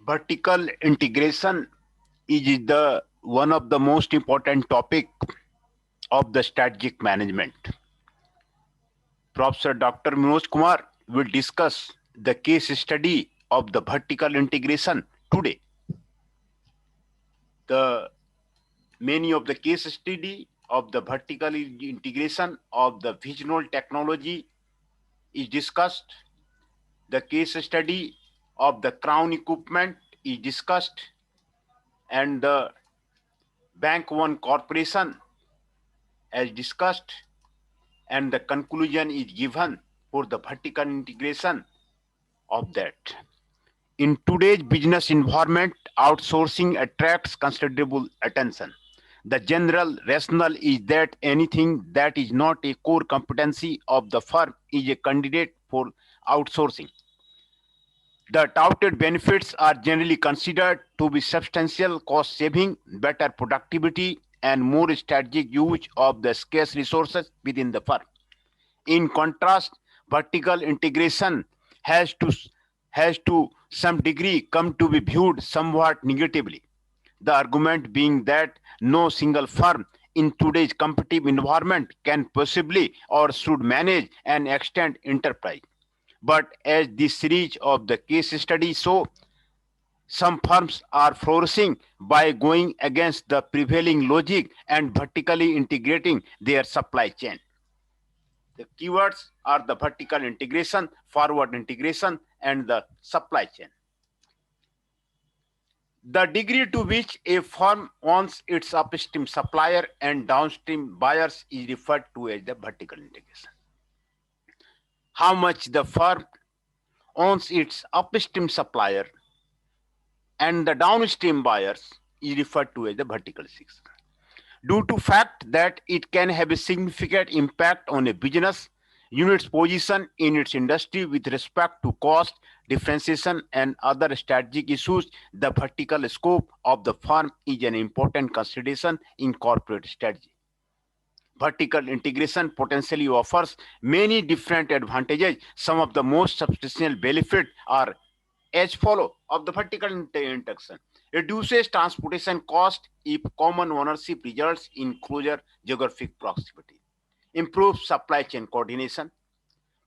Vertical integration is the one of the most important topic of the strategic management. Professor Dr. Manoj Kumar will discuss the case study of the vertical integration today. The many of the case study of the vertical integration of the visual technology is discussed. The case study of the crown equipment is discussed, and the Bank One Corporation as discussed, and the conclusion is given for the vertical integration of that. In today's business environment, outsourcing attracts considerable attention. The general rationale is that anything that is not a core competency of the firm is a candidate for outsourcing. The touted benefits are generally considered to be substantial cost saving, better productivity, and more strategic use of the scarce resources within the firm. In contrast, vertical integration has to has to some degree come to be viewed somewhat negatively. The argument being that no single firm in today's competitive environment can possibly or should manage an extent enterprise. But as this series of the case studies show, some firms are flourishing by going against the prevailing logic and vertically integrating their supply chain. The keywords are the vertical integration, forward integration, and the supply chain. The degree to which a firm owns its upstream supplier and downstream buyers is referred to as the vertical integration. How much the firm owns its upstream supplier and the downstream buyers is referred to as the vertical integration. Due to fact that it can have a significant impact on a business unit's position in its industry with respect to cost, differentiation, and other strategic issues, the vertical scope of the firm is an important consideration in corporate strategy. Vertical integration potentially offers many different advantages. Some of the most substantial benefits are as follow of the vertical integration: reduces transportation cost if common ownership results in closer geographic proximity, improves supply chain coordination,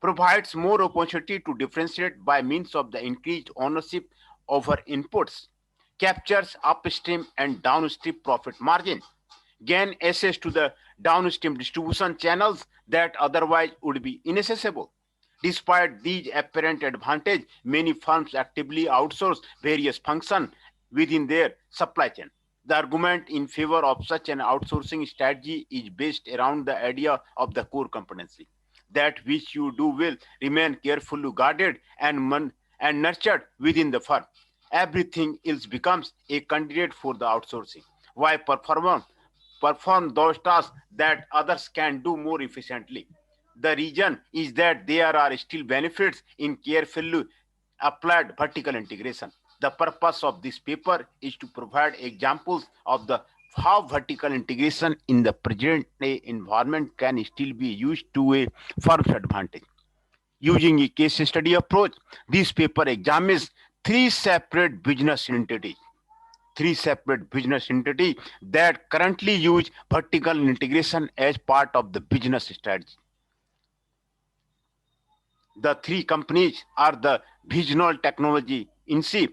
provides more opportunity to differentiate by means of the increased ownership over inputs, captures upstream and downstream profit margin, gain access to the downstream distribution channels that otherwise would be inaccessible. Despite these apparent advantages, many firms actively outsource various functions within their supply chain. The argument in favor of such an outsourcing strategy is based around the idea of the core competency. That which you do will remain carefully guarded and nurtured within the firm. Everything else becomes a candidate for the outsourcing. Why perform those tasks that others can do more efficiently? The reason is that there are still benefits in carefully applied vertical integration. The purpose of this paper is to provide examples of the how vertical integration in the present day environment can still be used to a firm's advantage. Using a case study approach, this paper examines three separate business entities that currently use vertical integration as part of the business strategy. The three companies are the Visional Technology Inc.,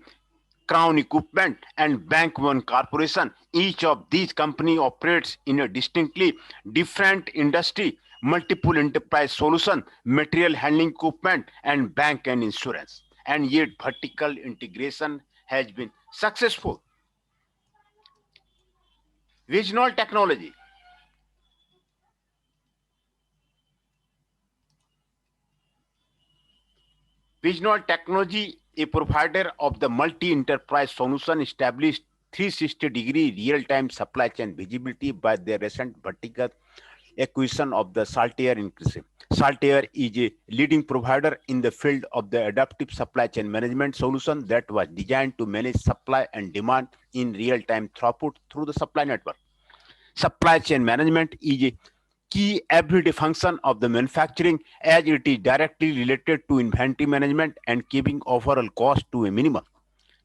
Crown Equipment, and Bank One Corporation. Each of these companies operates in a distinctly different industry, multiple enterprise solution, material handling equipment, and bank and insurance. And yet vertical integration has been successful. Visional Technology. Visional Technology, a provider of the multi-enterprise solution, established 360-degree real-time supply chain visibility by their recent vertical acquisition of the Saltair Inclusive. Saltair is a leading provider in the field of the adaptive supply chain management solution that was designed to manage supply and demand in real-time throughput through the supply network. Supply chain management is a key everyday function of the manufacturing as it is directly related to inventory management and keeping overall cost to a minimum.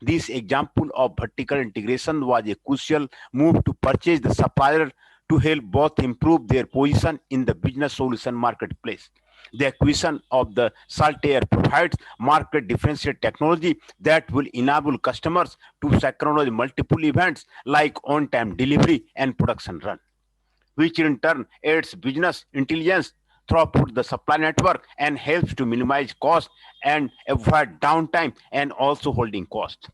This example of vertical integration was a crucial move to purchase the supplier to help both improve their position in the business solution marketplace. The acquisition of the Saltair provides market differentiated technology that will enable customers to synchronize multiple events like on-time delivery and production run, which in turn aids business intelligence throughput the supply network and helps to minimize cost and avoid downtime and also holding cost.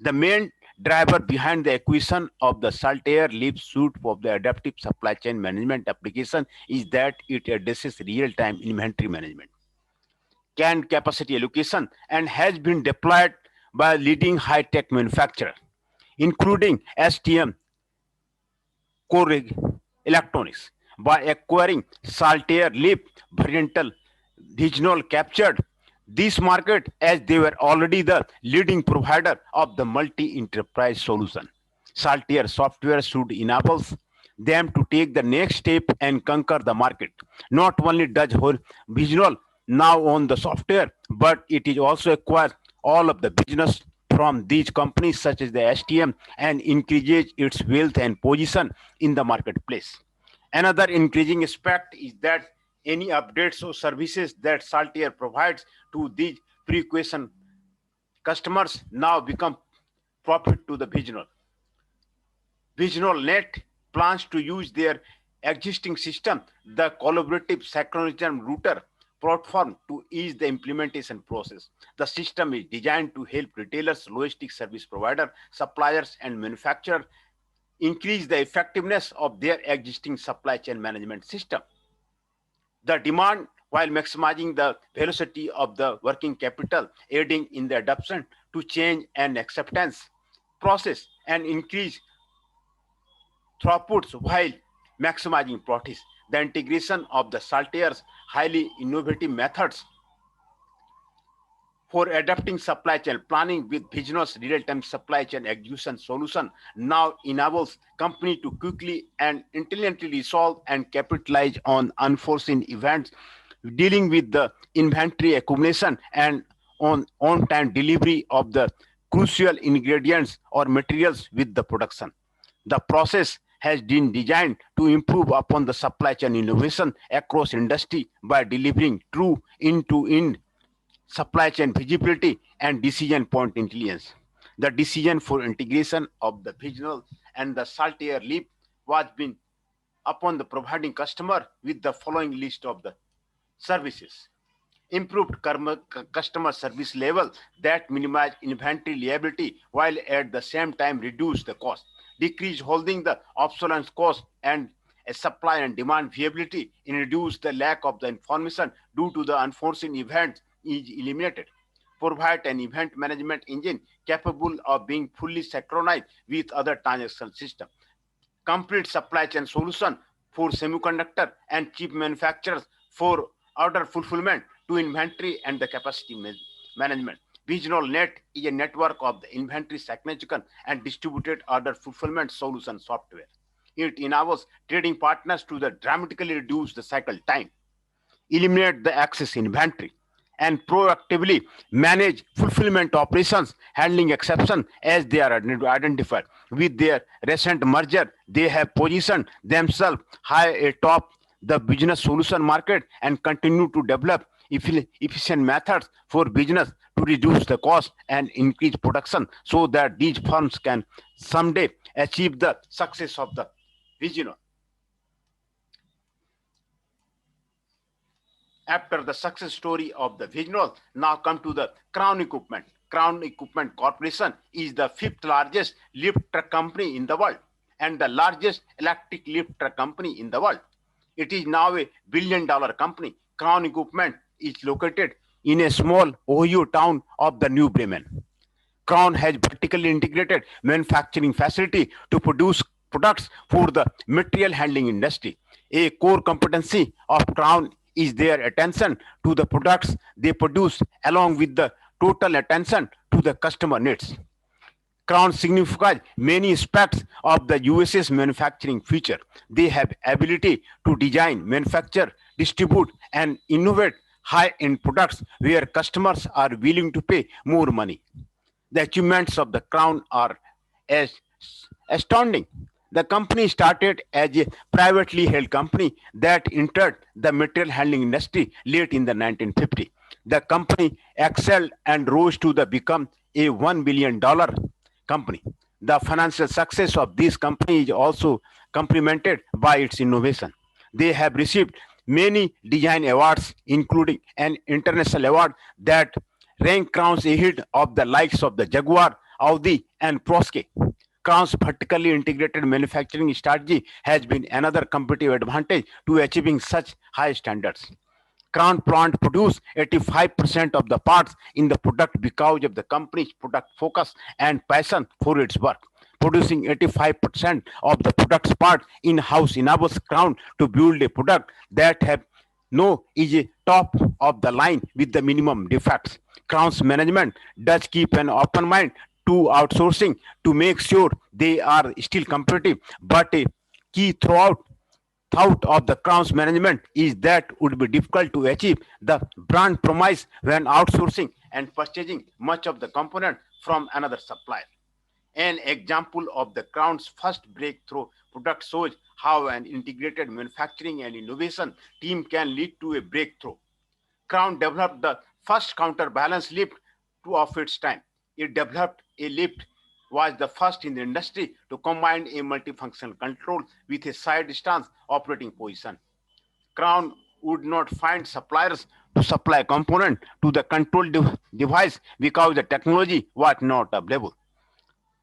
The main driver behind the acquisition of the Saltair Leap suite of the adaptive supply chain management application is that it addresses real-time inventory management, canned capacity allocation, and has been deployed by leading high-tech manufacturers, including STM, Core Electronics. By acquiring Saltair Leap, Oriental Regional captured this market as they were already the leading provider of the multi-enterprise solution. Saltair software should enable them to take the next step and conquer the market. Not only does Visual now own the software, but it is also acquires all of the business from these companies such as the STM and increases its wealth and position in the marketplace. Another increasing aspect is that any updates or services that Saltair provides to these pre-question customers now become profit to the Visional. VisionalNet plans to use their existing system, the collaborative synchronization router platform, to ease the implementation process. The system is designed to help retailers, logistics service providers, suppliers, and manufacturers increase the effectiveness of their existing supply chain management system. The demand while maximizing the velocity of the working capital, aiding in the adoption to change and acceptance process, and increase throughputs while maximizing profits. The integration of the Saltair's highly innovative methods for adapting supply chain planning with Vision's real-time supply chain execution solution now enables company to quickly and intelligently resolve and capitalize on unforeseen events, dealing with the inventory accumulation and on-time delivery of the crucial ingredients or materials with the production. The process has been designed to improve upon the supply chain innovation across industry by delivering true end-to-end supply chain visibility and decision point intelligence. The decision for integration of the Visional and the Saltair Leap was been upon the providing customer with the following list of the services: improved customer service level that minimize inventory liability while at the same time reduce the cost, decrease holding the obsolescence cost, and a supply and demand viability in reduce the lack of the information due to the unforeseen events is eliminated. Provide an event management engine capable of being fully synchronized with other transaction systems. Complete supply chain solution for semiconductor and chip manufacturers for order fulfillment to inventory and the capacity management. Regional Net is a network of the inventory significant and distributed order fulfillment solution software. It enables trading partners to dramatically reduce the cycle time, eliminate the excess inventory, and proactively manage fulfillment operations, handling exceptions as they are identified. With their recent merger, they have positioned themselves high atop the business solution market and continue to develop efficient methods for business to reduce the cost and increase production so that these firms can someday achieve the success of the vision. After the success story of the Visional, now come to the Crown Equipment. Crown Equipment Corporation is the fifth largest lift truck company in the world and the largest electric lift truck company in the world. It is now a $1 billion company. Crown Equipment is located in a small Ohio town of the New Bremen. Crown has vertically integrated manufacturing facility to produce products for the material handling industry. A core competency of Crown is their attention to the products they produce along with the total attention to the customer needs. Crown signifies many aspects of the US's manufacturing future. They have ability to design, manufacture, distribute, and innovate high-end products where customers are willing to pay more money. The achievements of the Crown are as astounding. The company started as a privately held company that entered the material handling industry late in the 1950s. The company excelled and rose to the become a $1 billion company. The financial success of this company is also complemented by its innovation. They have received many design awards, including an international award that rank Crowns ahead of the likes of the Jaguar, Audi, and Porsche. Crown's vertically integrated manufacturing strategy has been another competitive advantage to achieving such high standards. Crown plant produce 85% of the parts in the product because of the company's product focus and passion for its work. Producing 85% of the product's part in-house enables Crown to build a product that have no is a top of the line with the minimum defects. Crown's management does keep an open mind to outsourcing to make sure they are still competitive, but a key thought of the Crown's management is that would be difficult to achieve the brand promise when outsourcing and purchasing much of the component from another supplier. An example of the Crown's first breakthrough product shows how an integrated manufacturing and innovation team can lead to a breakthrough. Crown developed the first counterbalance lift of its time. It developed a lift was the first in the industry to combine a multifunctional control with a side stance operating position. Crown would not find suppliers to supply component to the control device because the technology was not available.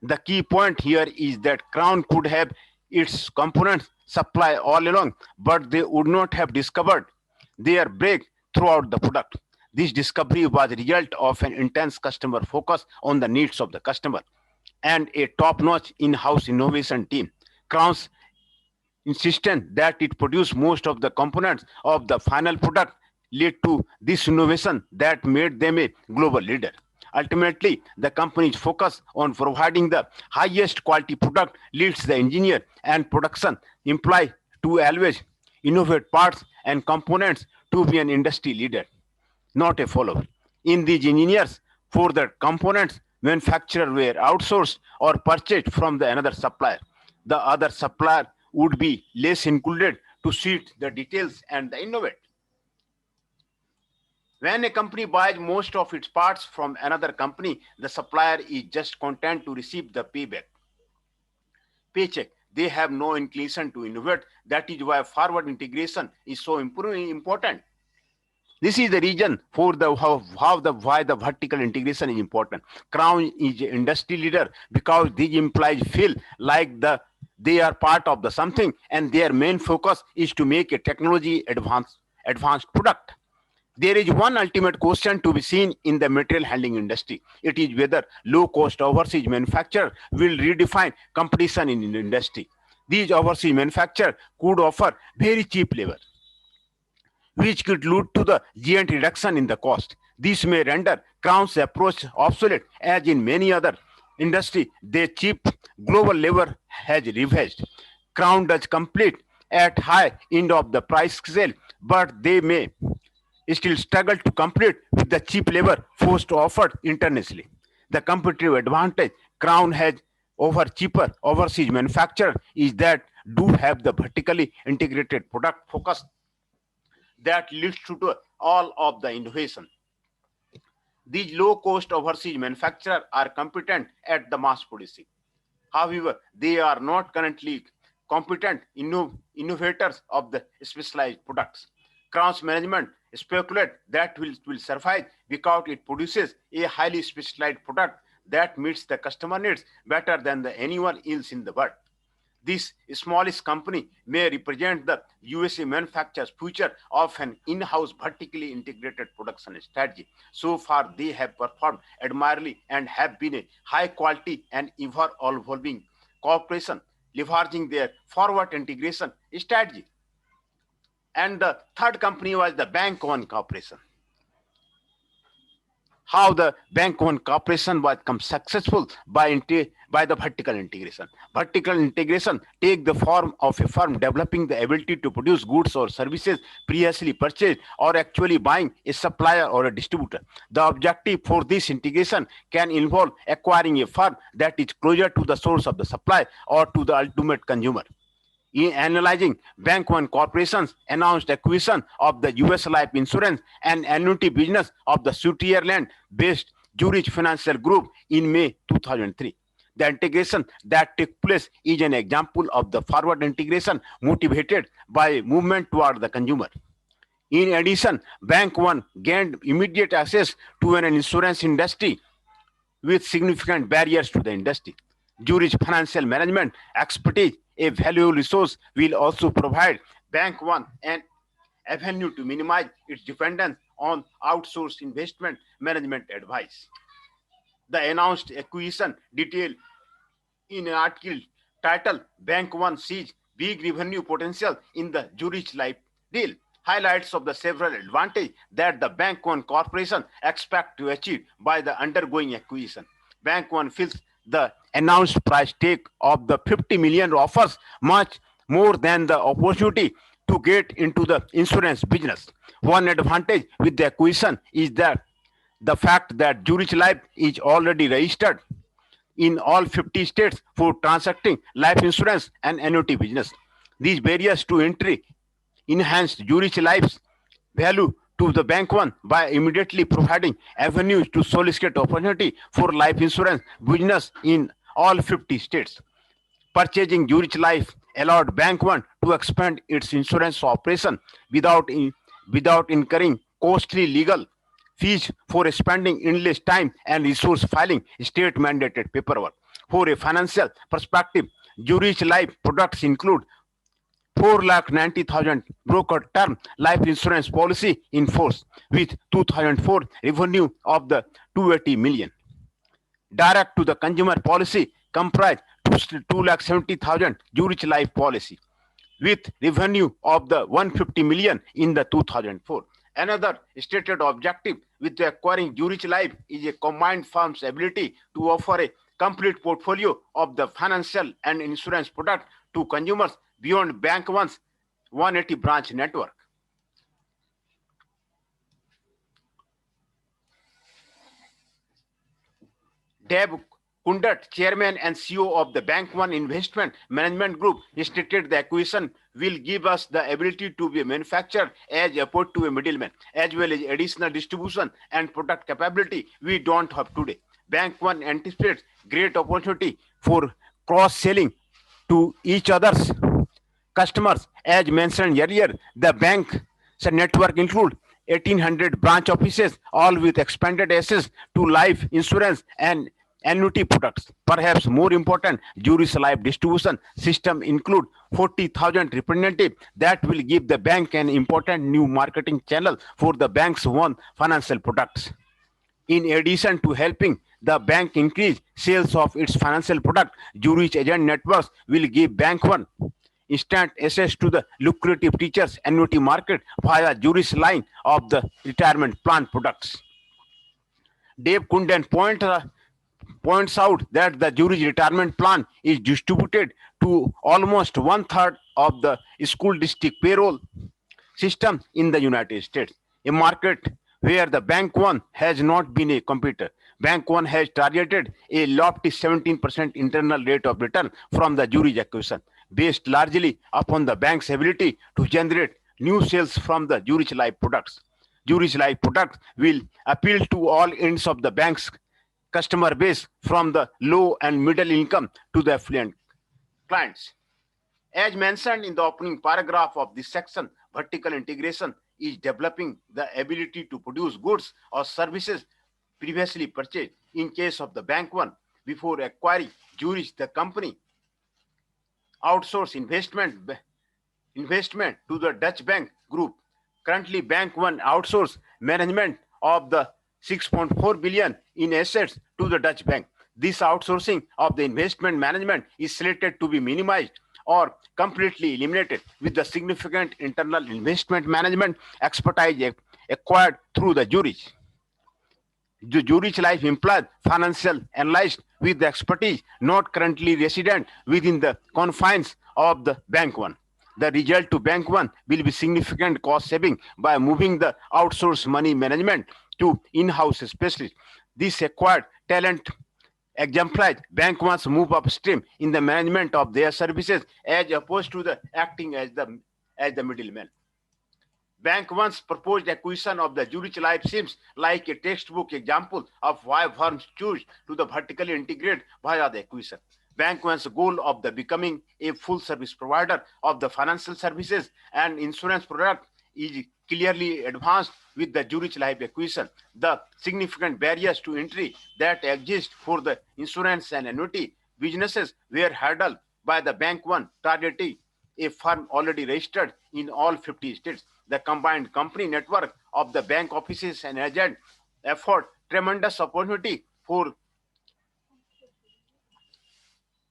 The key point here is that Crown could have its components supply all along, but they would not have discovered their break throughout the product. This discovery was a result of an intense customer focus on the needs of the customer and a top-notch in-house innovation team. Crown's insistent that it produce most of the components of the final product led to this innovation that made them a global leader. Ultimately, the company's focus on providing the highest quality product leads the engineer and production employee to always innovate parts and components to be an industry leader, not a follower. In these engineers, for the components manufacturer were outsourced or purchased from the another supplier. The other supplier would be less included to suit the details and the innovate. When a company buys most of its parts from another company, the supplier is just content to receive the paycheck. They have no inclination to innovate. That is why forward integration is so important. This is the reason for the how the why the vertical integration is important. Crown is an industry leader because these employees feel like they are part of the something and their main focus is to make a technology advanced product. There is one ultimate question to be seen in the material handling industry. It is whether low-cost overseas manufacturer will redefine competition in the industry. These overseas manufacturers could offer very cheap labor, which could lead to the giant reduction in the cost. This may render Crown's approach obsolete, as in many other industries, the cheap global labor has ravaged. Crown does compete at high end of the price scale, but they may still struggle to compete with the cheap labor force offered internationally. The competitive advantage Crown has over cheaper overseas manufacturer is that do have the vertically integrated product focus that leads to all of the innovation. These low-cost overseas manufacturers are competent at the mass producing. However, they are not currently competent innovators of the specialized products. Crown's management speculate that will survive because it produces a highly specialized product that meets the customer needs better than anyone else in the world. This smallest company may represent the USA manufacturer's future of an in-house vertically integrated production strategy. So far, they have performed admirably and have been a high quality and ever-evolving corporation, leveraging their forward integration strategy. And the third company was the Bank One Corporation. how the Bank One Corporation was become successful by the vertical integration. Vertical integration take the form of a firm developing the ability to produce goods or services previously purchased or actually buying a supplier or a distributor. The objective for this integration can involve acquiring a firm that is closer to the source of the supply or to the ultimate consumer. In analyzing Bank One Corporation's announced acquisition of the US life insurance and annuity business of the Switzerland-based Zurich Financial Group in May 2003. The integration that took place is an example of the forward integration motivated by movement toward the consumer. In addition, Bank One gained immediate access to an insurance industry with significant barriers to the industry. Zurich financial management expertise, a valuable resource, will also provide Bank One an avenue to minimize its dependence on outsourced investment management advice. The announced acquisition detail in an article titled Bank One sees big revenue potential in the Zurich Life deal highlights of the several advantages that the Bank One Corporation expect to achieve by the undergoing acquisition. Bank One feels the announced price tag of the 50 million offers much more than the opportunity to get into the insurance business. One advantage with the acquisition is that the fact that Zurich Life is already registered in all 50 states for transacting life insurance and annuity business. These barriers to entry enhanced Zurich Life's value to the Bank One by immediately providing avenues to solicit opportunity for life insurance business in all 50 states. Purchasing Zurich Life allowed Bank One to expand its insurance operation without incurring costly legal fees for spending endless time and resource filing state mandated paperwork. For a financial perspective, Zurich Life products include 4,90,000 broker term life insurance policy in force with 2004 revenue of the 280 million. Direct to the consumer policy comprise 2,70,000 Zurich Life policy with revenue of the 150 million in the 2004. Another stated objective with acquiring Zurich Life is a combined firm's ability to offer a complete portfolio of the financial and insurance product to consumers beyond Bank One's 180 branch network. Deb Kundert, chairman and CEO of the Bank One Investment Management Group, stated the acquisition will give us the ability to be manufactured as opposed to a middleman, as well as additional distribution and product capability we don't have today. Bank One anticipates great opportunity for cross-selling to each other's customers. As mentioned earlier, the bank's network includes 1,800 branch offices, all with expanded access to life insurance and annuity products. Perhaps more important, Zurich Life distribution system include 40,000 representatives that will give the bank an important new marketing channel for the bank's own financial products. In addition to helping the bank increase sales of its financial product, Zurich agent networks will give Bank One instant access to the lucrative teachers annuity market via Zurich's line of the retirement plan products. Dave Kunden points out that the Zurich retirement plan is distributed to almost one third of the school district payroll system in the United States, a market where the Bank One has not been a competitor. Bank One has targeted a lofty 17% internal rate of return from the Zurich acquisition, based largely upon the bank's ability to generate new sales from the Zurich Life products. Zurich Life products will appeal to all ends of the bank's customer base, from the low and middle income to the affluent clients. As mentioned in the opening paragraph of this section, vertical integration is developing the ability to produce goods or services previously purchased. In case of the Bank One, before acquiring Zurich, the company outsourced investment to the Dutch Bank Group. Currently, Bank One outsources management of the 6.4 billion in assets to the Dutch Bank. This outsourcing of the investment management is slated to be minimized or completely eliminated with the significant internal investment management expertise acquired through the Zurich. The Zurich Life employs financial analysts with expertise not currently resident within the confines of the Bank One. The result to Bank One will be significant cost saving by moving the outsourced money management to in-house specialists. This acquired talent exemplifies Bank One's move upstream in the management of their services as opposed to the acting as the middleman. Bank One's proposed acquisition of the Zurich Life seems like a textbook example of why firms choose to the vertically integrate via the acquisition. Bank One's goal of the becoming a full service provider of the financial services and insurance product is clearly advanced with the Zurich Life acquisition. The significant barriers to entry that exist for the insurance and annuity businesses were hurdled by the Bank One targeting a firm already registered in all 50 states. The combined company network of the bank offices and agent afford tremendous opportunity for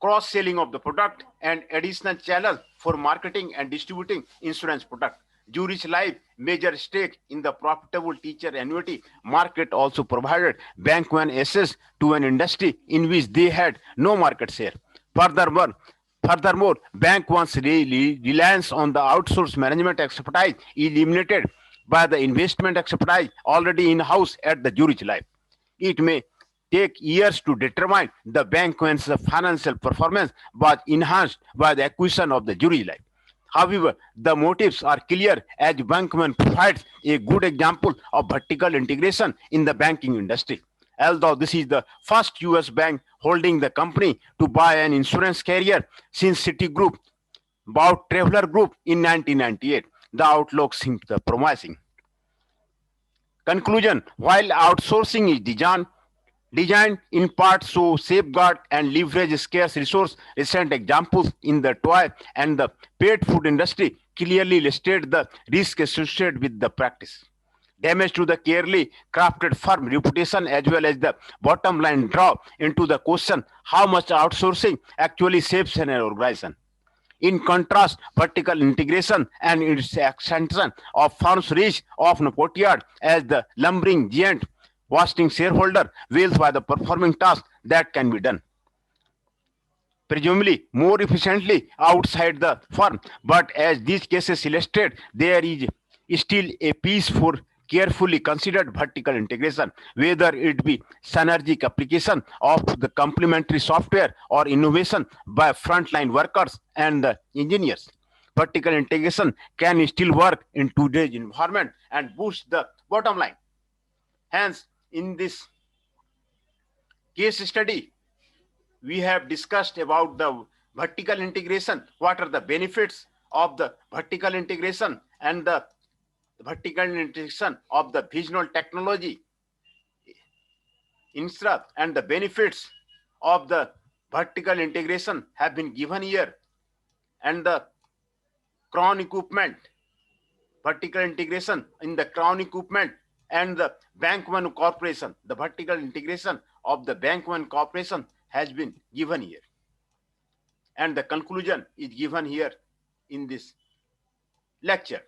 cross-selling of the product and additional channels for marketing and distributing insurance product. Zurich Life major stake in the profitable teacher annuity market also provided Bank One access to an industry in which they had no market share. Furthermore, Bank One's reliance on the outsourced management expertise is limited by the investment expertise already in-house at the Zurich Life. It may take years to determine the Bank One's financial performance was enhanced by the acquisition of the Zurich Life. However, the motives are clear as Bankman provides a good example of vertical integration in the banking industry. Although this is the first US bank holding the company to buy an insurance carrier since Citigroup bought Traveler Group in 1998, the outlook seems promising. Conclusion: while outsourcing is designed in part to safeguard and leverage scarce resource, recent examples in the toy and the pet food industry clearly illustrate the risk associated with the practice. Damage to the carefully crafted firm reputation as well as the bottom line draw into the question how much outsourcing actually saves an organization. In contrast, vertical integration and its extension of firms reach often portrayed as the lumbering giant wasting shareholder wealth by the performing tasks that can be done presumably more efficiently outside the firm. But as these cases illustrate, there is still a piece for carefully considered vertical integration, whether it be synergic application of the complementary software or innovation by frontline workers and the engineers. Vertical integration can still work in today's environment and boost the bottom line. Hence, in this case study, we have discussed about the vertical integration, what are the benefits of the vertical integration and the vertical integration of the visual technology infra and the benefits of the vertical integration have been given here, and the crown equipment, vertical integration in the crown equipment and the Bank One Corporation, the vertical integration of the Bank One Corporation has been given here. And the conclusion is given here in this lecture.